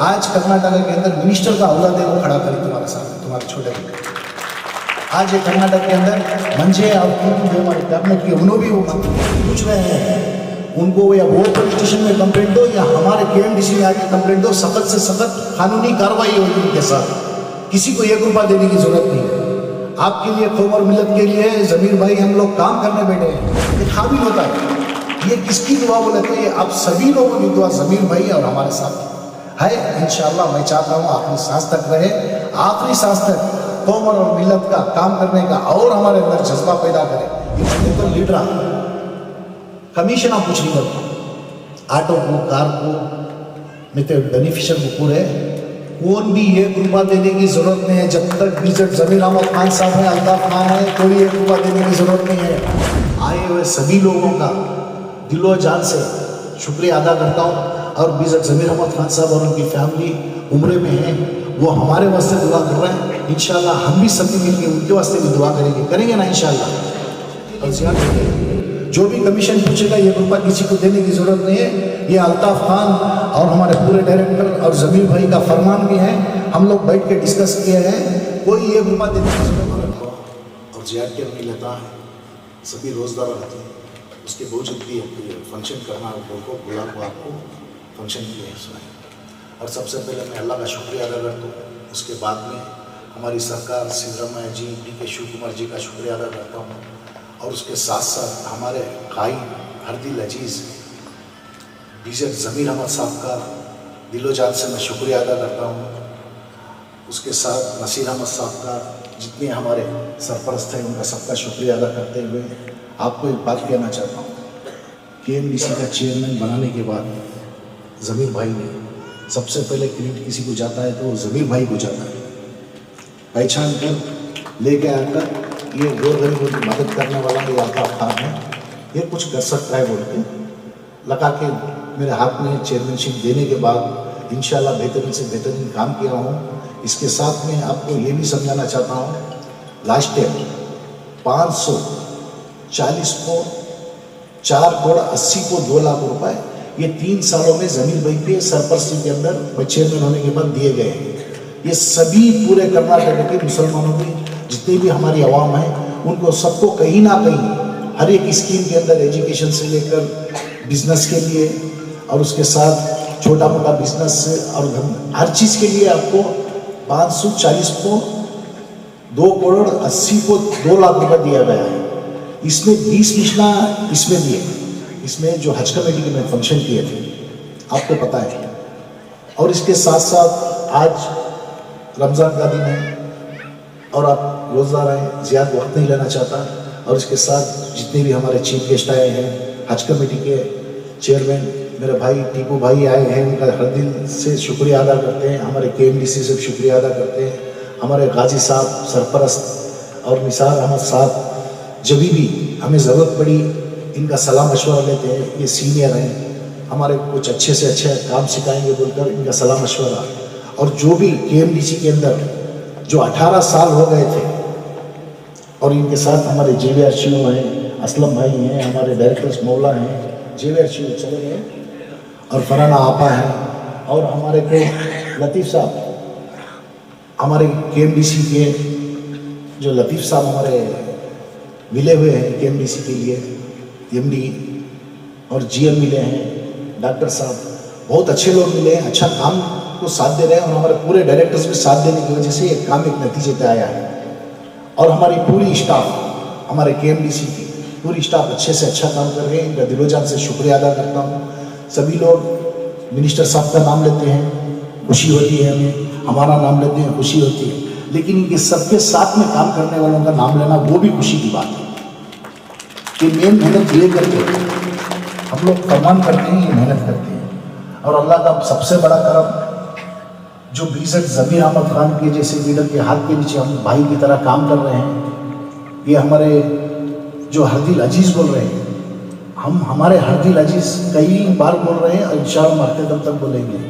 आज कर्नाटक के अंदर मिनिस्टर का औलाद है वो खड़ा करी तुम्हारे सामने, तुम्हारे छोटे बेटे। आज ये कर्नाटक के अंदर मंजे और जो हमारे कैबिनेट के उन्होंने भी वो पूछ रहे हैं, उनको या वो पुलिस स्टेशन में कंप्लेंट दो या हमारे KMDC में आके कंप्लेंट दो, सख्त से सख्त कानूनी कार्रवाई होगी उनके साथ। किसी को 1 रुपया देने की जरूरत नहीं है। आपके लिए, कौम और मिलत के लिए ज़मीर भाई हम लोग काम करने बैठे हैं। ये काबिल होता है, ये किसकी दुआ बोले तो ये आप सभी लोगों की दुआ ज़मीर भाई और हमारे साथ है। इंशाअल्लाह मैं चाहता हूँ आखिरी सांस तक रहे, आखिरी सांस तक कौम और मिलत का काम करने का और हमारे अंदर जज्बा पैदा करें। ये तो लीडर कमीशन आप कुछ नहीं करता, ऑटो को, कार को, मित्र बेनिफिशियर को पूरे कौन भी 1 रुपया देने की जरूरत नहीं है। जब तक विजिट ज़मीर अहमद खान साहब है, अल्ताफ खान है, कोई 1 रुपया देने की जरूरत नहीं है। आए हुए सभी लोगों का दिलो जान से शुक्रिया अदा करता हूँ। और विजिट ज़मीर अहमद खान साहब और उनकी फैमिली उम्रे में है, वो हमारे वास्ते दुआ कर रहे हैं। इंशाल्लाह हम भी सभी मिलकर उनके वास्ते भी दुआ करेंगे ना इंशाल्लाह। और जो भी कमीशन पूछेगा 1 रुपया किसी को देने की जरूरत नहीं है। ये अल्ताफ खान और हमारे पूरे डायरेक्टर और ज़मीर भाई का फरमान भी है, हम लोग बैठ के डिस्कस किए हैं, कोई 1 रुपया देने की जरूरत नहीं। और JRK नहीं लेता है, सभी रोजगार रहते हैं, उसके बावजूद भी फंक्शन करना को बुला को आपको फंक्शन किए हैं। और सबसे पहले मैं अल्लाह का शुक्रिया अदा करता हूँ, उसके बाद में हमारी सरकार सिद्धरामैया जी, DK शिव कुमार जी का शुक्रिया अदा करता हूँ। और उसके साथ साथ हमारे कायद हरदिल अजीज़ विजिट ज़मीर अहमद साहब का दिलो जान से मैं शुक्रिया अदा करता हूँ। उसके साथ नसीर अहमद साहब का, जितने हमारे सरपरस्त हैं उनका सबका शुक्रिया अदा करते हुए आपको एक बात कहना चाहता हूँ। KMDC का चेयरमैन बनाने के बाद ज़मीर भाई ने सबसे पहले क्रेडिट किसी को जाता है तो वो ज़मीर भाई को जाता है। पहचान कर लेके आकर ये गोर गरीबों की मदद करने वाला ये अल्ताफ खान है, ये कुछ कर सकता है बोल के लगा के मेरे हाथ में चेयरमैनशिप देने के बाद इंशाल्लाह बेहतरीन से बेहतरीन काम किया हूँ। इसके साथ में आपको ये भी समझाना चाहता हूँ, लास्ट ईयर 540 को 4 करोड़ 80 को 2 लाख रुपए ये 3 सालों में ज़मीर भाई के सरपरस्ती के अंदर चेयरमैन होने के बाद दिए गए हैं। ये सभी पूरे कर्नाटक के मुसलमानों की जितनी भी हमारी आवाम है उनको सबको कहीं ना कहीं हर एक स्कीम के अंदर एजुकेशन से लेकर बिजनेस के लिए और उसके साथ छोटा मोटा बिजनेस से और हर चीज़ के लिए आपको 540 को 2 करोड़ 80 को 2 लाख रुपए दिया गया है। इसमें 20 मिशना इसमें दिए, इसमें जो हज कमेटी के में फंक्शन किए थे आपको पता है। और इसके साथ साथ आज रमज़ान का दिन है और आप रोज़ा रहें, ज़्यादा वक्त नहीं लेना चाहता। और इसके साथ जितने भी हमारे चीफ गेस्ट आए हैं, हज कमेटी के चेयरमैन मेरे भाई टीपू भाई आए हैं, उनका हर दिल से शुक्रिया अदा करते हैं। हमारे KMDC से शुक्रिया अदा करते हैं। हमारे गाजी साहब सरपरस्त और निसार अहमद साहब जब भी हमें ज़रूरत पड़ी इनका सलाह मशवरा लेते हैं। ये सीनियर हैं, हमारे कुछ अच्छे से अच्छे काम सिखाएंगे बोलकर इनका सलाह मशवरा। और जो भी KMDC के अंदर जो 18 साल हो गए थे और इनके साथ हमारे JVR शिव हैं, असलम भाई हैं, हमारे डायरेक्टर्स मौला हैं, JVR शिव चले गए और फराना आपा हैं और हमारे को लतीफ़ साहब, हमारे KMDC के जो लतीफ़ साहब हमारे मिले हुए हैं KMDC के लिए, MD और GM मिले हैं, डॉक्टर साहब बहुत अच्छे लोग मिले हैं, अच्छा काम को साथ दे रहे हैं। और हमारे पूरे डायरेक्टर्स भी साथ देने की वजह से ये काम एक नतीजे पे आया है। और हमारी पूरी स्टाफ, हमारे KMDC की पूरी स्टाफ अच्छे से अच्छा काम कर रहे हैं, इनका दिलोजान से शुक्रिया अदा करता हूँ। सभी लोग मिनिस्टर साहब का नाम लेते हैं, खुशी होती है हमें, हमारा नाम लेते हैं, खुशी होती है, लेकिन इनके सबके साथ में काम करने वालों का नाम लेना वो भी खुशी की बात है कि मेन मेहनत ये करके हम लोग फरमान करते हैं, ये मेहनत करते हैं। और अल्लाह का सबसे बड़ा करम जो विजिट ज़मीर अहमद खान के जैसे लीडर के हाथ के नीचे हम भाई की तरह काम कर रहे हैं। ये हमारे जो हरदिल अजीज़ बोल रहे हैं, हम हमारे हरदिल अजीज़ कई बार बोल रहे हैं और इंशाअल्लाह मरते दम तक बोलेंगे।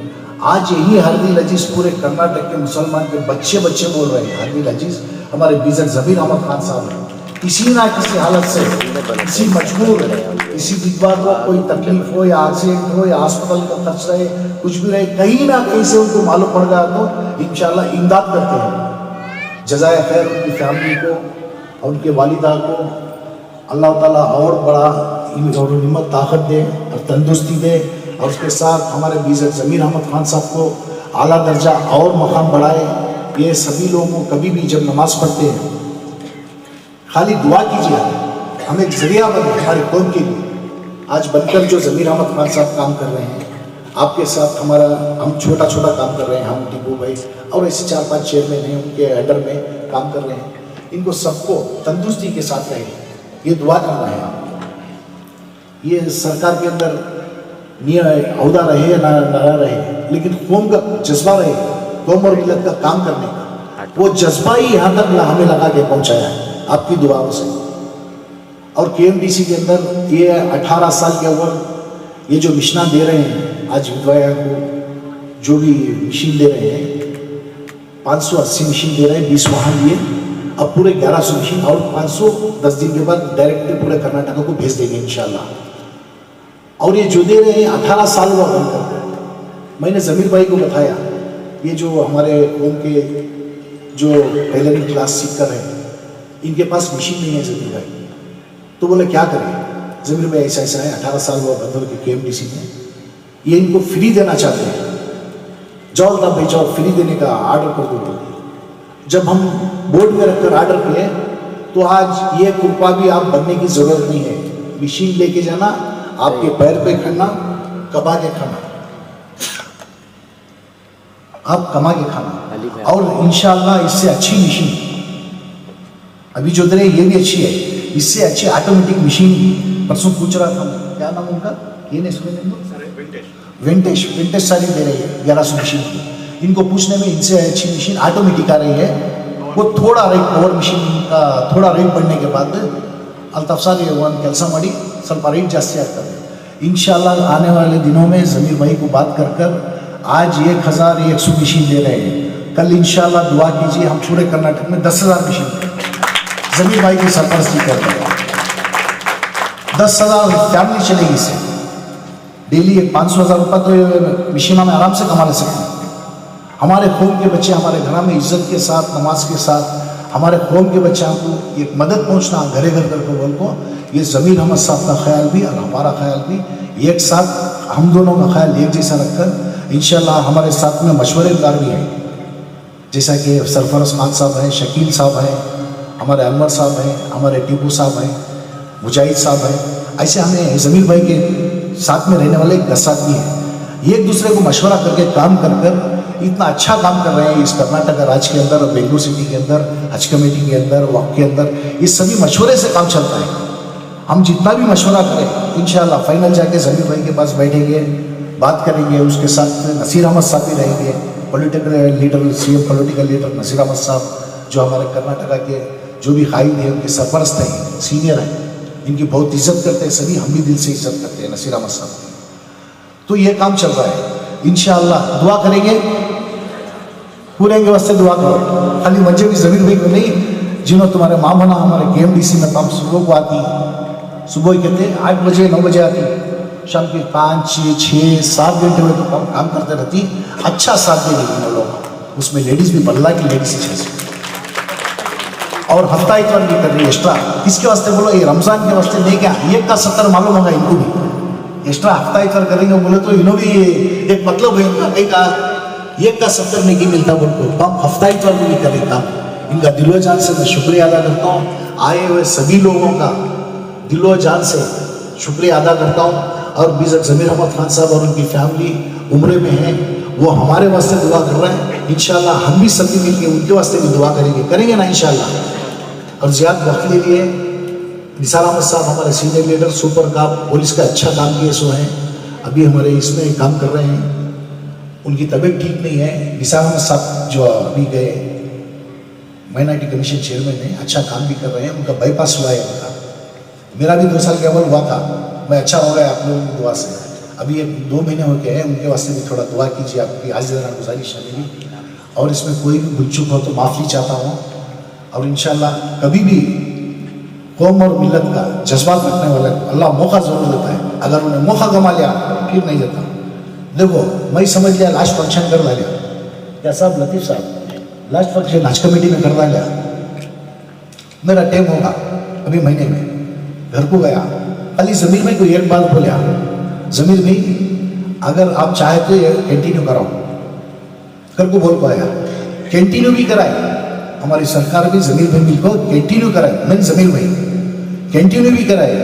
आज यही हरदिल अजीज़ पूरे कर्नाटक के मुसलमान के बच्चे बोल रहे हैं। हरदिल अजीज़ हमारे विजिट ज़मीर अहमद खान साहब हैं, किसी ना किसी हालत से किसी मजबूर किसी विधवा को कोई तकलीफ हो या एक्सीडेंट हो या अस्पताल का खर्च रहे, कुछ भी रहे, कहीं ना कहीं से उनको मालूम पड़ गया तो इंशाल्लाह इमदाद करते हैं। जज़ाए खैर उनकी फैमिली को और उनके वालिदा को अल्लाह ताला और बड़ा और हिम्मत ताकत दे और तंदुरुस्ती दे, और उसके साथ हमारे बीज़त ज़मीर अहमद खान साहब को आला दर्जा और मकाम बढ़ाए। ये सभी लोगों कभी भी जब नमाज़ पढ़ते हैं खाली दुआ कीजिए, हमें एक जरिया बने हमारी कौम के लिए। आज बनकर जो ज़मीर अहमद खान साहब काम कर रहे हैं, आपके साथ हमारा हम छोटा छोटा काम कर रहे हैं, हम टीपू भाई और ऐसे 4-5 चेयरमैन हैं उनके अंडर में काम कर रहे हैं। इनको सबको तंदुरुस्ती के साथ रहे, ये दुआ करना है। ये सरकार के अंदर अहदा रहे ना रहे, लेकिन कौम का जज्बा रहे, कौम और मिलत का काम करने का, वो जज्बा ही यहाँ तक हमें लगा के पहुँचाया है आपकी दुआओं से। और KMDC के अंदर ये 18 साल के अव्वल ये जो मिशना दे रहे हैं, आज विधवाओं को जो भी मशीन दे रहे हैं, 580 मशीन दे रहे हैं, 20 वाहन दिए, अब पूरे 1100 मशीन और 510 दिन के बाद डायरेक्ट पूरे कर्नाटक को भेज देंगे इंशाल्लाह। और ये जो दे रहे हैं 18 साल हुआ बनकर। मैंने ज़मीर भाई को बताया, ये जो हमारे कौम के जो टेलरिंग क्लास सीख कर हैं, इनके पास मशीन नहीं है ज़मीर भाई, तो बोले क्या करें। ज़मीर भाई ऐसा ऐसा है, 18 साल हुआ बंद के KMDC में, ये इनको फ्री देना चाहते हैं, जाओ तब भाई जाओ फ्री देने का आर्डर कर दो। जब हम बोर्ड में रखकर आर्डर किए तो आज ये रुपया भी आप बनने की ज़रूरत नहीं है, मशीन लेके जाना, आपके पैर पे खड़ना, कमा के खाना, आप कमा के खाना। और इंशाल्लाह इससे अच्छी मशीन अभी जो दे ये भी अच्छी है, इससे अच्छी ऑटोमेटिक मशीन। परसों पूछ रहा था, क्या नाम उनका, ये नहीं सुने, विंटेज सारी दे रही है 1100 मशीन की। इनको पूछने में इनसे अच्छी मशीन ऑटोमेटिक आ रही है। वो थोड़ा रेट पावर मशीन का थोड़ा रेट बढ़ने के बाद अल्ताफ साहब ये वन ಕೆಲಸ ಮಾಡಿ ಸ್ವಲ್ಪ रेट ಜಾಸ್ತಿ ಆಗ್ತದೆ। इंशाल्लाह आने वाले दिनों में ज़मीर भाई को बात कर आज 1100 मशीन दे रहे हैं, कल इंशाल्लाह दुआ कीजिए हम पूरे कर्नाटक में 10,000 मशीन ज़मीर भाई की सरपरस्ती कर रहे हैं। 10,000 फैमिली चलेगी इससे, डेली 500,000 रुपये तो मशीनों में आराम से कमा ले सकते हैं। हमारे कौम के बच्चे हमारे घर में इज्जत के साथ, नमाज के साथ, हमारे कौम के बच्चों को एक मदद पहुंचना घरे घर करके बोल को, ये ज़मीर अहमद साहब का ख्याल भी और हमारा ख्याल भी एक साथ, हम दोनों का ख्याल एक जैसा रखकर इंशाल्लाह हमारे साथ में मशवरेदार भी हैं, जैसा कि सरफराज खान साहब हैं, शकील साहब हैं, हमारे अनवर साहब हैं, हमारे टीपू साहब हैं, मुजाहिद साहब हैं। ऐसे हमें ज़मीर भाई के साथ में रहने वाले 10 आदमी हैं, एक दूसरे को मशवरा करके काम कर इतना अच्छा काम कर रहे हैं इस कर्नाटक राज्य के अंदर, बेंगलुरु सिटी के अंदर, हज कमेटी के अंदर, वक्फ के अंदर। ये सभी मशवरे से काम चलता है। हम जितना भी मशवरा करें इंशाल्लाह फाइनल जाके ज़मीर भाई के पास बैठेंगे, बात करेंगे, उसके साथ नसीर अहमद साहब भी रहेंगे, political leader, CM political leader Naseer Ahmad sahab जो हमारे कर्नाटका के जो भी कायद हैं, उनके सरपरस्त हैं, सीनियर हैं, इनकी बहुत इज्जत करते हैं सभी, हम भी दिल से इज्जत करते हैं नसीर अहमद साहब। तो ये काम चल रहा है, इंशाल्लाह दुआ करेंगे, पूरे के वास्ते दुआ करो। खाली मजे भी ज़मीर भाई को नहीं, जिन्होंने तुम्हारे माँ बना हमारे KMDC में काम सुबह को आती, सुबह ही कहते 8 बजे 9 बजे आती, शाम के 5, 6, 7 घंटे में तो काम करते रहती। अच्छा साथ दे रही लोग, उसमें लेडीज़ भी बल्ला की लेडीज से, और हफ्ता इतवार भी कर रही है एक्स्ट्रा। किसके वास्ते बोलो, ये रमज़ान के वास्ते नहीं, क्या 1 का 70 मालूम होगा इनको भी, एक्स्ट्रा हफ्ता इतवार करेंगे बोले तो इन्हों भी एक मतलब है इनका, कहीं का 1 का 70 नहीं मिलता बोलते, तो हम हफ्ता इतवार भी नहीं कर देता। इनका दिलो जान से मैं शुक्रिया अदा करता हूँ, आए हुए सभी लोगों का दिलो जान से शुक्रिया अदा करता हूँ। और बीज़त ज़मीर अहमद खान साहब और उनकी फैमिली उम्रे में हैं, वो हमारे वास्ते दुआ कर रहे हैं। इंशाल्लाह हम भी सभी मिलकर उनके वास्ते भी दुआ करेंगे ना इंशाल्लाह। और ज़्यादा वक्त ले लिए निसार अहमद साहब हमारे सीनियर लीडर, सुपर काप पुलिस का अच्छा काम किए सो हैं, अभी हमारे इसमें काम कर रहे हैं, उनकी तबीयत ठीक नहीं है। निसार अहमद साहब जो अभी गए माइनॉरिटी कमीशन चेयरमैन है, अच्छा काम भी कर रहे हैं, उनका बाईपास हुआ है उनका, मेरा भी 2 साल के अव्वल हुआ था, मैं अच्छा हो गया आप लोगों की दुआ से। अभी ये 2 महीने हो गए हैं, उनके वास्ते भी थोड़ा दुआ कीजिए, आपकी हाजिर गुजारिश है मेरी। और इसमें कोई भी भूल चूक हो तो माफ़ी चाहता हूँ। और इंशाल्लाह कभी भी कौम और मिल्लत का जज्बात रखने वाले को अल्लाह मौका जरूर देता है। अगर उन्हें मौका कमा लिया फिर नहीं देता। देखो मैं समझ लिया लास्ट फंक्शन कर लिया क्या साहब लतीफ़ साहब लास्ट फंक्शन आज कमेटी में कर लिया, मेरा टाइम होगा अभी महीने में। घर को गया खाली ज़मीर में कोई एक बात बोलिया, ज़मीर में अगर आप चाहे तो ये कंटिन्यू कराओ। घर को बोल पाया कंटिन्यू भी कराए, हमारी सरकार भी ज़मीर भाई को कंटिन्यू कराए, मैं ज़मीर भाई कंटिन्यू भी कराए।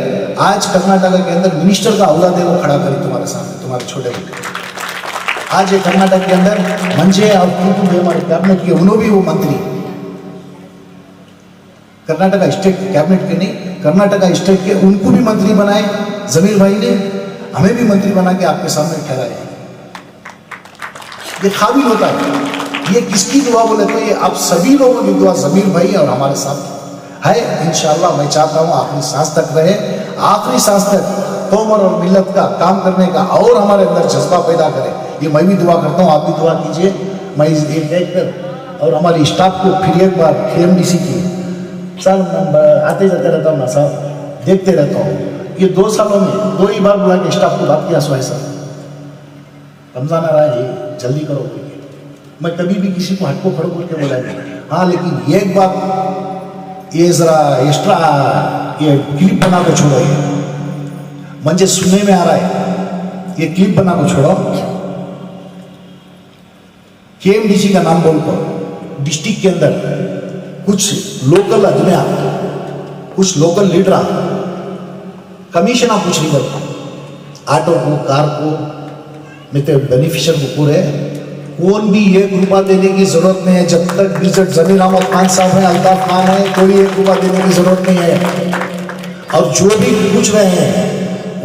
आज कर्नाटक के अंदर मिनिस्टर का औलाद है वो खड़ा करी तुम्हारे सामने, तुम्हारे छोटे बेटे। आज ये कर्नाटक के अंदर मंजे और हमारे कैबिनेट के उन्होंने भी वो मंत्री कर्नाटक स्टेट कैबिनेट के नहीं कर्नाटक स्टेट के उनको भी मंत्री बनाए जमीर भाई ने, हमें भी मंत्री बना के आपके सामने ठहराए। ये काबिल होता है। ये किसकी दुआ बोले तो ये आप सभी लोगों की दुआ जमीर भाई और हमारे साथ है। इंशाअल्लाह मैं चाहता हूँ आखिरी सांस तक रहे, आखिरी सांस तक कौम और मिल्लत का काम करने का और हमारे अंदर जज्बा पैदा करे। ये मैं भी दुआ करता हूँ, आप भी दुआ कीजिए। मैं ये देखकर और हमारी स्टाफ को फिर एक बार KMDC की सर आते जाते रहता हूँ ना साहब, देखते रहता हूँ। ये 2 सालों में 2 ही बार बुला के स्टाफ को बात किया सो है सर रमजान आ रहा है जी जल्दी करो। मैं कभी भी किसी को हट को खड़ो करके बोला नहीं। हाँ लेकिन एक बात ये ज़रा एक्स्ट्रा ये क्लिप बना को छोड़ो, ये मुझे सुनने में आ रहा है, ये क्लिप बना को छोड़ो। KMDC का नाम बोलकर डिस्ट्रिक्ट के अंदर कुछ लोकल अदमिया कुछ लोकल लीडर कमीशन आप कुछ नहीं करता, ऑटो को कार को नहीं बेनिफिशियल को पूरे कौन भी 1 रुपया देने की जरूरत नहीं है। जब तक विजिट जमीर अहमद खान साहब है, अल्ताफ खान है, कोई 1 रुपया देने की जरूरत नहीं है। और जो भी पूछ रहे हैं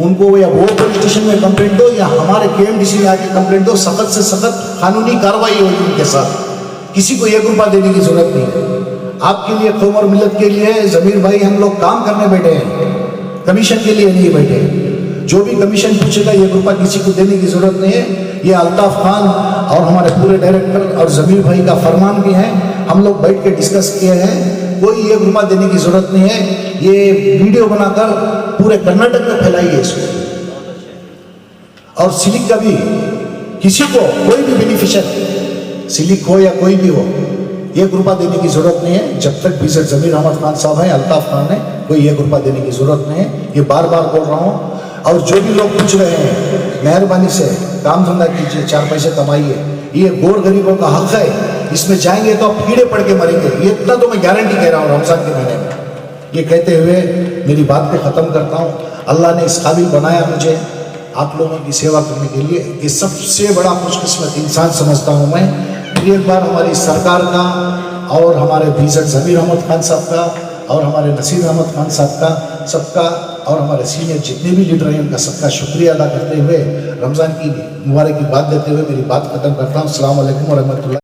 उनको या वो पुलिस स्टेशन में कंप्लेंट दो या हमारे KMDC में आके कंप्लेंट दो, सख्त से सख्त कानूनी कार्रवाई होगी उनके साथ। किसी को 1 रुपया देने की जरूरत नहीं है। आपके लिए कौम और मिल्लत के लिए जमीर भाई हम लोग काम करने बैठे हैं, कमीशन के लिए नहीं बैठे। जो भी कमीशन पूछेगा 1 रुपया किसी को देने की जरूरत नहीं है। ये अल्ताफ खान और हमारे पूरे डायरेक्टर और जमीर भाई का फरमान भी है, हम लोग बैठ के डिस्कस किए हैं। कोई 1 रुपया देने की जरूरत नहीं है। ये वीडियो बनाकर पूरे कर्नाटक में फैलाइए इसको। और सिलिक का भी किसी को कोई भी बेनिफिशियल सिलिक हो या कोई भी हो 1 रुपया देने की जरूरत नहीं है। जब तक विजिट जमीर अहमद खान साहब हैं, अल्ताफ खान है, कोई 1 रुपया देने की जरूरत नहीं है। ये बार बार बोल रहा हूँ। और जो भी लोग पूछ रहे हैं मेहरबानी से काम धंधा कीजिए, 4 पैसे कमाइए। ये गोर गरीबों का हक है, इसमें जाएंगे तो आप कीड़े पड़ के मरेंगे। ये इतना तो मैं गारंटी कह रहा हूँ रमजान के महीने में। ये कहते हुए मेरी बात को ख़त्म करता हूँ। अल्लाह ने इस काबिल बनाया मुझे आप लोगों की सेवा करने के लिए। ये सबसे बड़ा खुशकिस्मत इंसान समझता हूँ मैं। फिर एक बार हमारी सरकार का और हमारे विजिट जमीर अहमद खान साहब का और हमारे नसीर अहमद खान साहब का सबका और हमारे सीनियर जितने भी लीडर हैं उनका सबका शुक्रिया अदा करते हुए रमज़ान की मुबारक की बात देते हुए मेरी बात खत्म करता हूँ। अस्सलाम वालेकुम व रहमतुल्लाह।